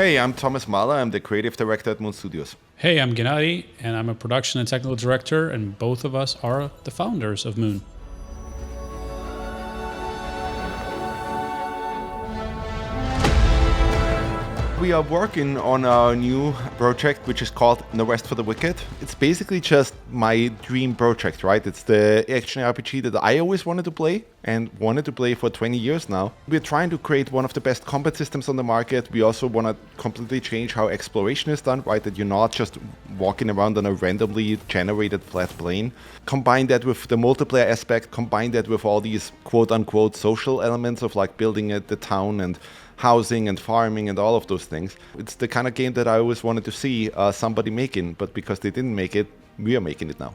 Hey, I'm Thomas Mahler. I'm the creative director at Moon Studios. Hey, I'm Gennady, and I'm a production and technical director, and both of us are the founders of Moon. We are working on our new project, which is called No Rest for the Wicked. It's basically just my dream project, right? It's the action RPG that I always wanted to play and wanted to play for 20 years now. We're trying to create one of the best combat systems on the market. We also want to completely change how exploration is done, right? That you're not just walking around on a randomly generated flat plane. Combine that with the multiplayer aspect, combine that with all these quote-unquote social elements of like building the town and housing and farming and all of those things. It's the kind of game that I always wanted to see somebody making, but because they didn't make it, we are making it now.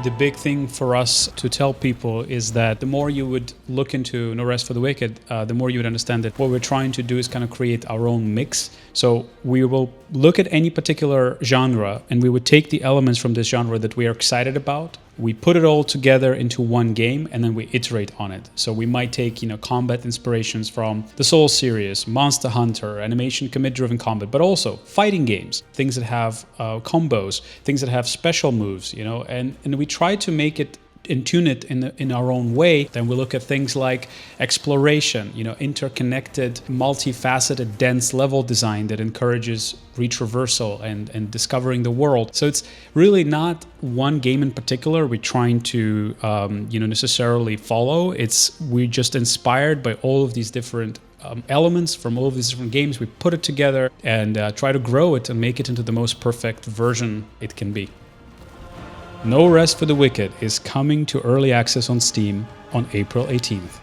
The big thing for us to tell people is that the more you would look into No Rest for the Wicked, the more you would understand that what we're trying to do is kind of create our own mix. So we will look at any particular genre and we would take the elements from this genre that we are excited about. We put it all together into one game and then we iterate on it. So we might take, combat inspirations from the Soul series, Monster Hunter, animation commit-driven combat, but also fighting games, things that have combos, things that have special moves, and we try to make it and tune it in our own way. Then we look at things like exploration, interconnected, multifaceted, dense level design that encourages retraversal and discovering the world. So it's really not one game in particular we're trying to necessarily follow. We're just inspired by all of these different elements from all of these different games. We put it together and try to grow it and make it into the most perfect version it can be. No Rest for the Wicked is coming to early access on Steam on April 18th.